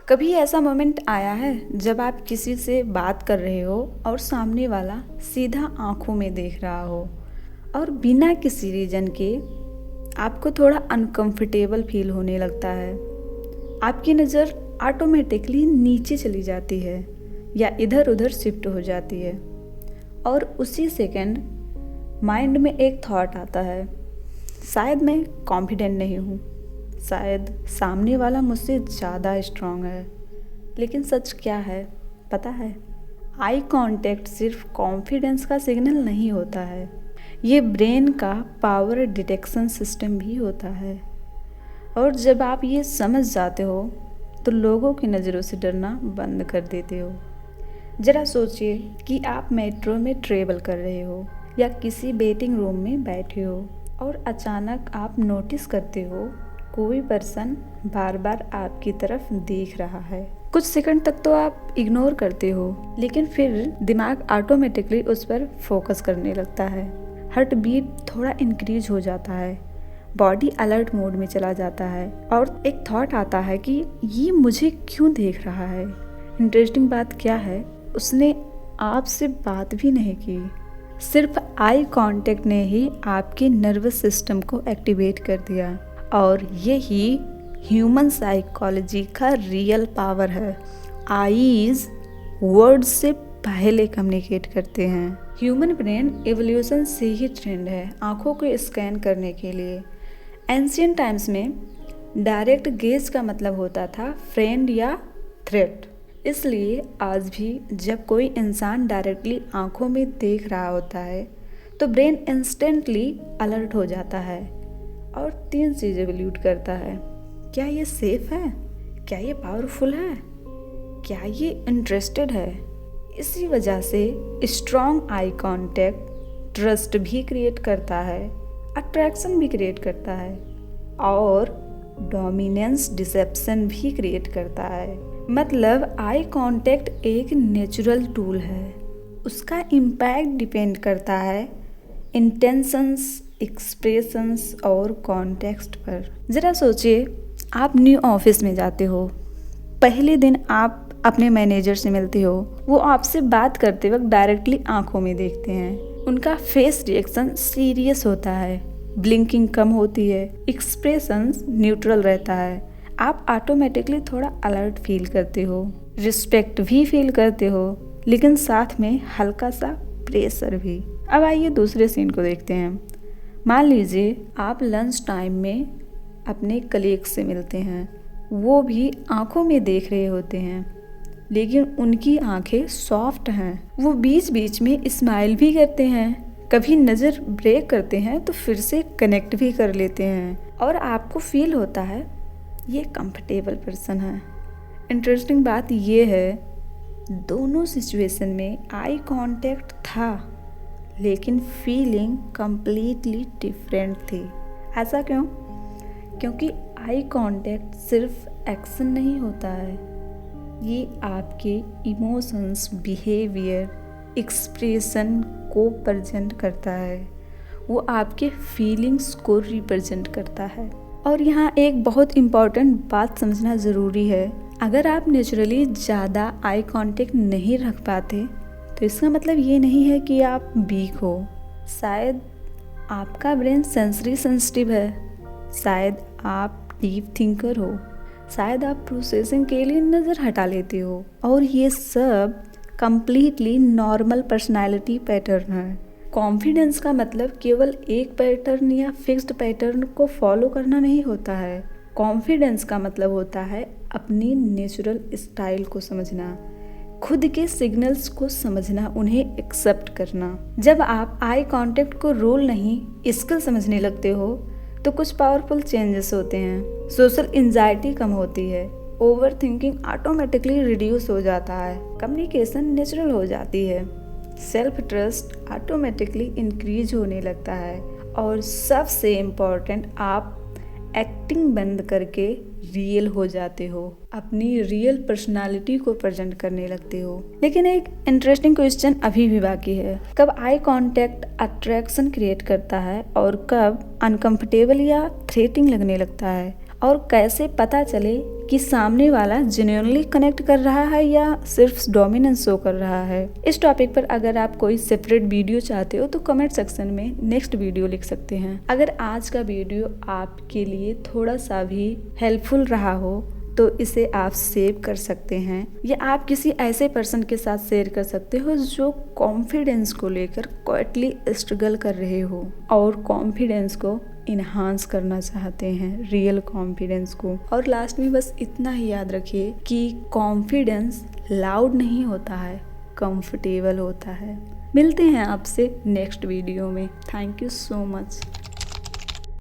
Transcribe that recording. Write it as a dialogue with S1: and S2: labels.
S1: कभी ऐसा मोमेंट आया है जब आप किसी से बात कर रहे हो और सामने वाला सीधा आंखों में देख रहा हो और बिना किसी रीज़न के आपको थोड़ा अनकंफर्टेबल फील होने लगता है। आपकी नज़र ऑटोमेटिकली नीचे चली जाती है या इधर उधर शिफ्ट हो जाती है और उसी सेकंड माइंड में एक थॉट आता है, शायद मैं कॉन्फिडेंट नहीं हूँ, शायद सामने वाला मुझसे ज़्यादा स्ट्रांग है। लेकिन सच क्या है पता है? आई कांटेक्ट सिर्फ कॉन्फिडेंस का सिग्नल नहीं होता है, ये ब्रेन का पावर डिटेक्शन सिस्टम भी होता है। और जब आप ये समझ जाते हो तो लोगों की नज़रों से डरना बंद कर देते हो। ज़रा सोचिए कि आप मेट्रो में ट्रेवल कर रहे हो या किसी वेटिंग रूम में बैठे हो और अचानक आप नोटिस करते हो कोई पर्सन बार बार आपकी तरफ देख रहा है। कुछ सेकंड तक तो आप इग्नोर करते हो, लेकिन फिर दिमाग ऑटोमेटिकली उस पर फोकस करने लगता है। हार्ट बीट थोड़ा इंक्रीज हो जाता है, बॉडी अलर्ट मोड में चला जाता है और एक थॉट आता है कि ये मुझे क्यों देख रहा है। इंटरेस्टिंग बात क्या है, उसने आपसे बात भी नहीं की, सिर्फ आई कांटेक्ट ने ही आपके नर्वस सिस्टम को एक्टिवेट कर दिया। और यही ह्यूमन साइकोलॉजी का रियल पावर है। आईज वर्ड से पहले कम्युनिकेट करते हैं। ह्यूमन ब्रेन एवोल्यूशन से ही ट्रेंड है आंखों को स्कैन करने के लिए। एंशियंट टाइम्स में डायरेक्ट गेज का मतलब होता था फ्रेंड या थ्रेट। इसलिए आज भी जब कोई इंसान डायरेक्टली आंखों में देख रहा होता है तो ब्रेन इंस्टेंटली अलर्ट हो जाता है और 3 चीज़ें वैल्यूट करता है। क्या ये सेफ है? क्या ये पावरफुल है? क्या ये इंटरेस्टेड है? इसी वजह से स्ट्रॉन्ग आई कांटेक्ट ट्रस्ट भी क्रिएट करता है, अट्रैक्शन भी क्रिएट करता है और डोमिनेंस डिसेप्शन भी क्रिएट करता है। मतलब आई कांटेक्ट एक नेचुरल टूल है, उसका इम्पैक्ट डिपेंड करता है इंटेंशंस, एक्सप्रेशंस और कॉन्टेक्स्ट पर। ज़रा सोचिए, आप न्यू ऑफिस में जाते हो, पहले दिन आप अपने मैनेजर से मिलते हो, वो आपसे बात करते वक्त डायरेक्टली आंखों में देखते हैं। उनका फेस रिएक्शन सीरियस होता है, ब्लिंकिंग कम होती है, एक्सप्रेशंस न्यूट्रल रहता है। आप ऑटोमेटिकली थोड़ा अलर्ट फील करते हो, रिस्पेक्ट भी फील करते हो, लेकिन साथ में हल्का सा प्रेशर भी। अब आइए दूसरे सीन को देखते हैं। मान लीजिए आप लंच टाइम में अपने कलीग से मिलते हैं, वो भी आंखों में देख रहे होते हैं, लेकिन उनकी आंखें सॉफ्ट हैं। वो बीच बीच में स्माइल भी करते हैं, कभी नज़र ब्रेक करते हैं तो फिर से कनेक्ट भी कर लेते हैं और आपको फील होता है ये कंफर्टेबल पर्सन है। इंटरेस्टिंग बात ये है, दोनों सिचुएशन में आई कांटेक्ट था, लेकिन फीलिंग कंप्लीटली डिफरेंट थी। ऐसा क्यों? क्योंकि आई कांटेक्ट सिर्फ एक्शन नहीं होता है, ये आपके इमोशंस, बिहेवियर, एक्सप्रेशन को प्रेजेंट करता है, वो आपके फीलिंग्स को रिप्रेजेंट करता है। और यहाँ एक बहुत इम्पॉर्टेंट बात समझना ज़रूरी है, अगर आप नेचुरली ज़्यादा आई कांटेक्ट नहीं रख पाते तो इसका मतलब ये नहीं है कि आप वीक हो। शायद आपका ब्रेन सेंसरी सेंसिटिव है, शायद आप डीप थिंकर हो, शायद आप प्रोसेसिंग के लिए नज़र हटा लेते हो, और ये सब कंप्लीटली नॉर्मल पर्सनालिटी पैटर्न है। कॉन्फिडेंस का मतलब केवल एक पैटर्न या फिक्स्ड पैटर्न को फॉलो करना नहीं होता है। कॉन्फिडेंस का मतलब होता है अपनी नेचुरल स्टाइल को समझना, खुद के सिग्नल्स को समझना, उन्हें एक्सेप्ट करना। जब आप आई कांटेक्ट को रोल नहीं स्किल समझने लगते हो तो कुछ पावरफुल चेंजेस होते हैं। सोशल एंजाइटी कम होती है, ओवर थिंकिंग ऑटोमेटिकली रिड्यूस हो जाता है, कम्युनिकेशन नेचुरल हो जाती है, सेल्फ ट्रस्ट ऑटोमेटिकली इंक्रीज होने लगता है और सबसे इम्पोर्टेंट, आप एक्टिंग बंद करके रियल हो जाते हो, अपनी रियल पर्सनालिटी को प्रेजेंट करने लगते हो। लेकिन एक इंटरेस्टिंग क्वेश्चन अभी भी बाकी है, कब आई कांटेक्ट अट्रैक्शन क्रिएट करता है और कब अनकंफर्टेबल या थ्रेटिंग लगने लगता है, और कैसे पता चले कि सामने वाला जेन्युइनली कनेक्ट कर रहा है या सिर्फ डोमिनेंस शो कर रहा है। इस टॉपिक पर अगर आप कोई सेपरेट वीडियो चाहते हो तो कमेंट सेक्शन में नेक्स्ट वीडियो लिख सकते हैं। अगर आज का वीडियो आपके लिए थोड़ा सा भी हेल्पफुल रहा हो तो इसे आप सेव कर सकते हैं या आप किसी ऐसे पर्सन के साथ शेयर कर सकते हो जो कॉन्फिडेंस को लेकर क्वाइटली स्ट्रगल कर रहे हो और कॉन्फिडेंस को इन्हांस करना चाहते हैं, रियल कॉन्फिडेंस को। और लास्ट में बस इतना ही याद रखिए कि कॉन्फिडेंस लाउड नहीं होता है, कंफर्टेबल होता है। मिलते हैं आपसे नेक्स्ट वीडियो में। Thank you so much.